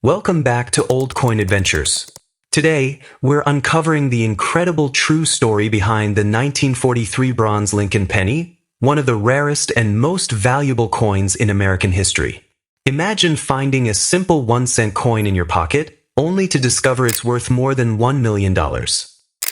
Welcome back to Old Coin Adventures. Today, we're uncovering the incredible true story behind the 1943 Bronze Lincoln Penny, one of the rarest and most valuable coins in American history. Imagine finding a simple 1-cent coin in your pocket, only to discover it's worth more than $1 million.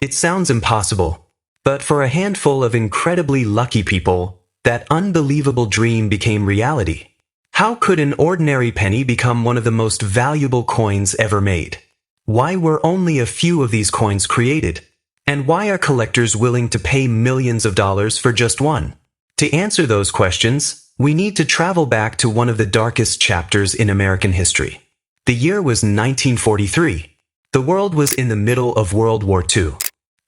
It sounds impossible, but for a handful of incredibly lucky people, that unbelievable dream became reality. How could an ordinary penny become one of the most valuable coins ever made? Why were only a few of these coins created? And why are collectors willing to pay millions of dollars for just one? To answer those questions, we need to travel back to one of the darkest chapters in American history. The year was 1943. The world was in the middle of World War II.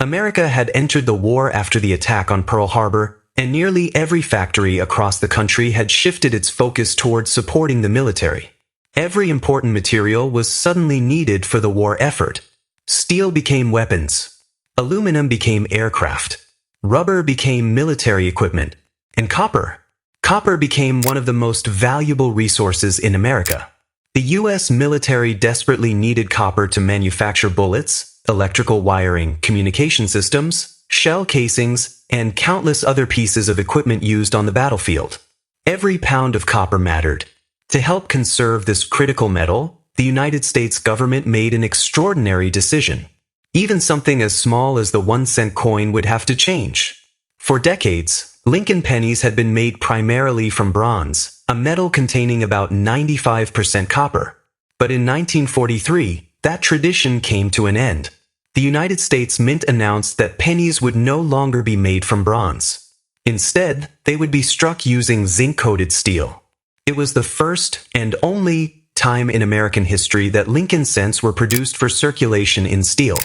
America had entered the war after the attack on Pearl Harbor, and nearly every factory across the country had shifted its focus towards supporting the military. Every important material was suddenly needed for the war effort. Steel became weapons. Aluminum became aircraft. Rubber became military equipment. And copper. Copper became one of the most valuable resources in America. The U.S. military desperately needed copper to manufacture bullets, electrical wiring, communication systems, shell casings, and countless other pieces of equipment used on the battlefield. Every pound of copper mattered. To help conserve this critical metal, the United States government made an extraordinary decision. Even something as small as the 1-cent coin would have to change. For decades, Lincoln pennies had been made primarily from bronze, a metal containing about 95% copper. But in 1943, that tradition came to an end. The United States Mint announced that pennies would no longer be made from bronze. Instead, they would be struck using zinc-coated steel. It was the first and only time in American history that Lincoln cents were produced for circulation in steel.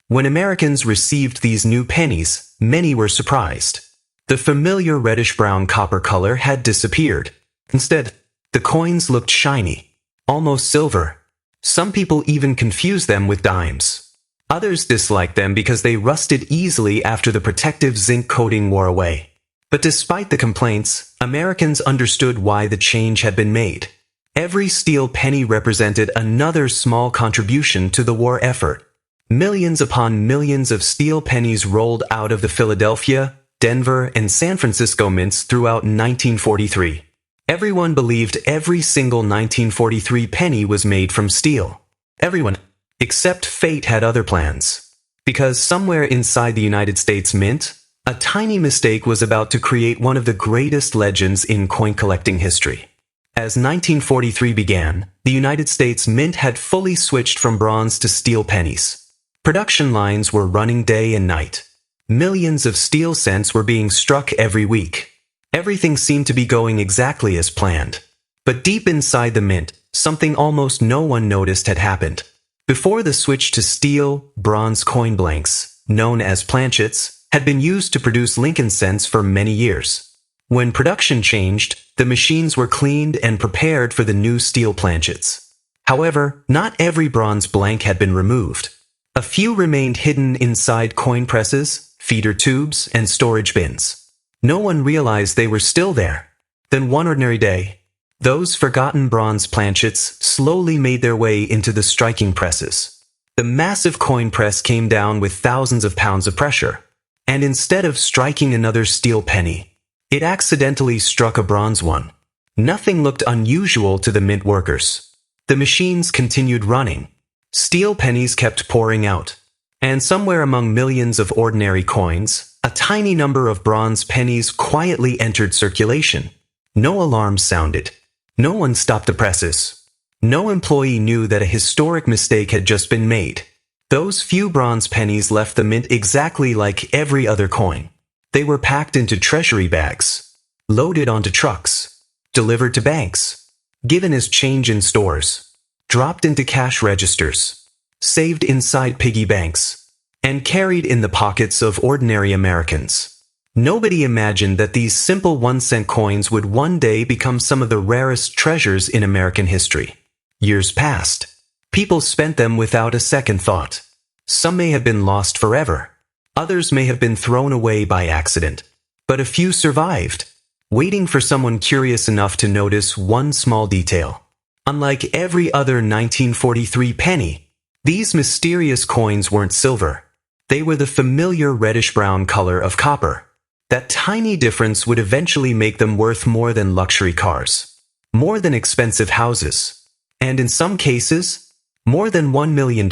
When Americans received these new pennies, many were surprised. The familiar reddish-brown copper color had disappeared. Instead, the coins looked shiny, almost silver. Some people even confused them with dimes. Others disliked them because they rusted easily after the protective zinc coating wore away. But despite the complaints, Americans understood why the change had been made. Every steel penny represented another small contribution to the war effort. Millions upon millions of steel pennies rolled out of the Philadelphia, Denver, and San Francisco mints throughout 1943. Everyone believed every single 1943 penny was made from steel. Everyone. Except fate had other plans. Because somewhere inside the United States Mint, a tiny mistake was about to create one of the greatest legends in coin collecting history. As 1943 began, the United States Mint had fully switched from bronze to steel pennies. Production lines were running day and night. Millions of steel cents were being struck every week. Everything seemed to be going exactly as planned. But deep inside the Mint, something almost no one noticed had happened. Before the switch to steel, bronze coin blanks, known as planchets, had been used to produce Lincoln cents for many years. When production changed, the machines were cleaned and prepared for the new steel planchets. However, not every bronze blank had been removed. A few remained hidden inside coin presses, feeder tubes, and storage bins. No one realized they were still there. Then one ordinary day, those forgotten bronze planchets slowly made their way into the striking presses. The massive coin press came down with thousands of pounds of pressure, and instead of striking another steel penny, it accidentally struck a bronze one. Nothing looked unusual to the mint workers. The machines continued running. Steel pennies kept pouring out, and somewhere among millions of ordinary coins, a tiny number of bronze pennies quietly entered circulation. No alarms sounded. No one stopped the presses. No employee knew that a historic mistake had just been made. Those few bronze pennies left the mint exactly like every other coin. They were packed into treasury bags, loaded onto trucks, delivered to banks, given as change in stores, dropped into cash registers, saved inside piggy banks, and carried in the pockets of ordinary Americans. Nobody imagined that these simple 1-cent coins would one day become some of the rarest treasures in American history. Years passed. People spent them without a second thought. Some may have been lost forever. Others may have been thrown away by accident. But a few survived, waiting for someone curious enough to notice one small detail. Unlike every other 1943 penny, these mysterious coins weren't silver. They were the familiar reddish-brown color of copper. That tiny difference would eventually make them worth more than luxury cars, more than expensive houses, and in some cases, more than $1 million.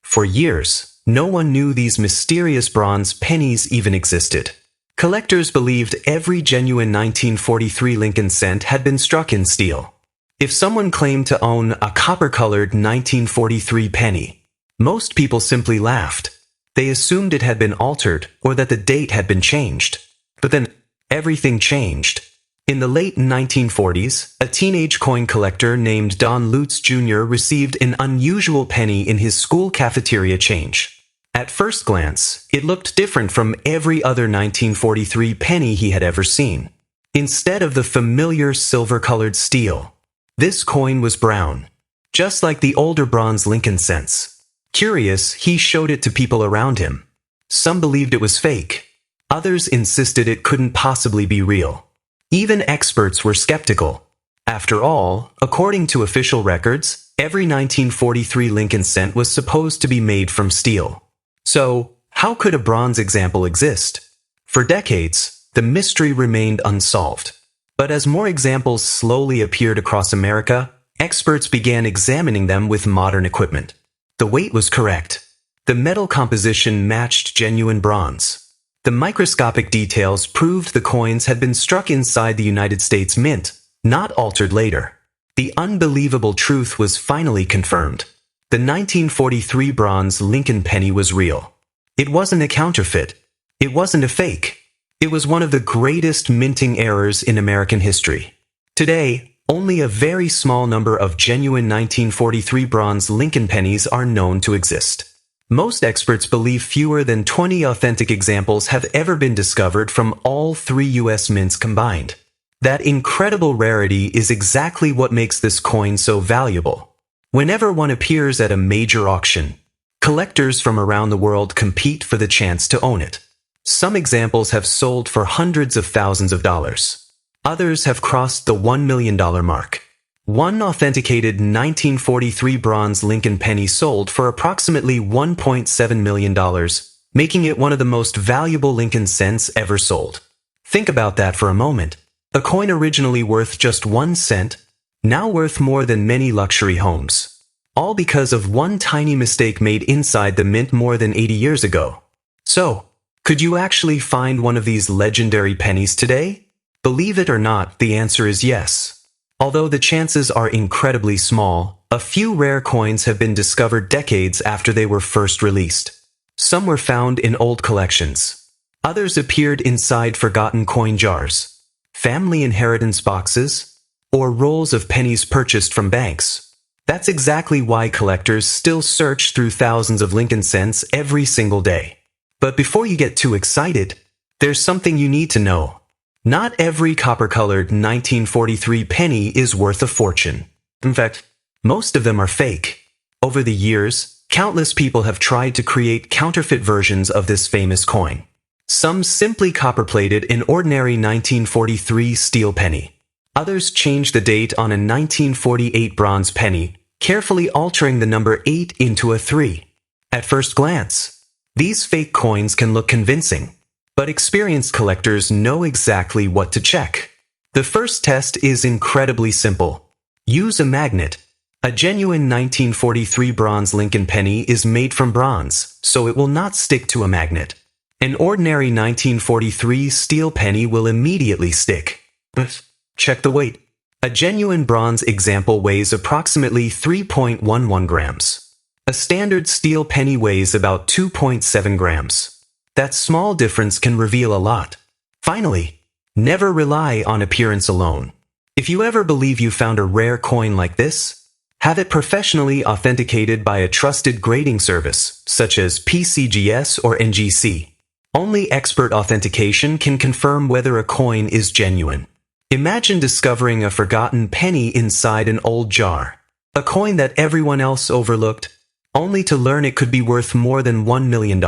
For years, no one knew these mysterious bronze pennies even existed. Collectors believed every genuine 1943 Lincoln cent had been struck in steel. If someone claimed to own a copper-colored 1943 penny, most people simply laughed. They assumed it had been altered or that the date had been changed. But then, everything changed. In the late 1940s, a teenage coin collector named Don Lutz Jr. received an unusual penny in his school cafeteria change. At first glance, it looked different from every other 1943 penny he had ever seen. Instead of the familiar silver-colored steel, this coin was brown, just like the older Bronze Lincoln cents. Curious, he showed it to people around him. Some believed it was fake. Others insisted it couldn't possibly be real. Even experts were skeptical. After all, according to official records, every 1943 Lincoln cent was supposed to be made from steel. So, how could a bronze example exist? For decades, the mystery remained unsolved. But as more examples slowly appeared across America, experts began examining them with modern equipment. The weight was correct. The metal composition matched genuine bronze. The microscopic details proved the coins had been struck inside the United States Mint, not altered later. The unbelievable truth was finally confirmed. The 1943 Bronze Lincoln penny was real. It wasn't a counterfeit. It wasn't a fake. It was one of the greatest minting errors in American history. Today, only a very small number of genuine 1943 Bronze Lincoln pennies are known to exist. Most experts believe fewer than 20 authentic examples have ever been discovered from all three U.S. mints combined. That incredible rarity is exactly what makes this coin so valuable. Whenever one appears at a major auction, collectors from around the world compete for the chance to own it. Some examples have sold for hundreds of thousands of dollars. Others have crossed the $1 million mark. One authenticated 1943 Bronze Lincoln penny sold for approximately $1.7 million, making it one of the most valuable Lincoln cents ever sold. Think about that for a moment. A coin originally worth just 1 cent, now worth more than many luxury homes. All because of one tiny mistake made inside the mint more than 80 years ago. So, could you actually find one of these legendary pennies today? Believe it or not, the answer is yes. Although the chances are incredibly small, a few rare coins have been discovered decades after they were first released. Some were found in old collections. Others appeared inside forgotten coin jars, family inheritance boxes, or rolls of pennies purchased from banks. That's exactly why collectors still search through thousands of Lincoln cents every single day. But before you get too excited, there's something you need to know. Not every copper-colored 1943 penny is worth a fortune. In fact, most of them are fake. Over the years, countless people have tried to create counterfeit versions of this famous coin. Some simply copper-plated an ordinary 1943 steel penny. Others changed the date on a 1948 bronze penny, carefully altering the number 8 into a 3. At first glance, these fake coins can look convincing. But experienced collectors know exactly what to check. The first test is incredibly simple. Use a magnet. A genuine 1943 Bronze Lincoln penny is made from bronze, so it will not stick to a magnet. An ordinary 1943 steel penny will immediately stick. But check the weight. A genuine bronze example weighs approximately 3.11 grams. A standard steel penny weighs about 2.7 grams. That small difference can reveal a lot. Finally, never rely on appearance alone. If you ever believe you found a rare coin like this, have it professionally authenticated by a trusted grading service, such as PCGS or NGC. Only expert authentication can confirm whether a coin is genuine. Imagine discovering a forgotten penny inside an old jar, a coin that everyone else overlooked, only to learn it could be worth more than $1 million.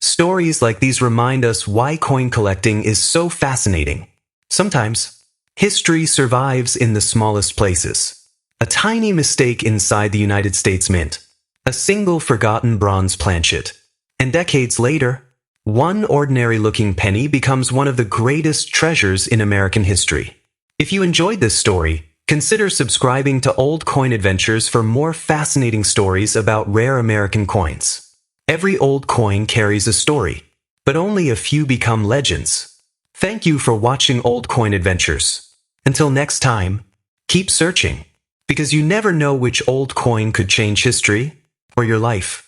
Stories like these remind us why coin collecting is so fascinating. Sometimes, history survives in the smallest places. A tiny mistake inside the United States Mint. A single forgotten bronze planchet. And decades later, one ordinary-looking penny becomes one of the greatest treasures in American history. If you enjoyed this story, consider subscribing to Old Coin Adventures for more fascinating stories about rare American coins. Every old coin carries a story, but only a few become legends. Thank you for watching Old Coin Adventures. Until next time, keep searching, because you never know which old coin could change history or your life.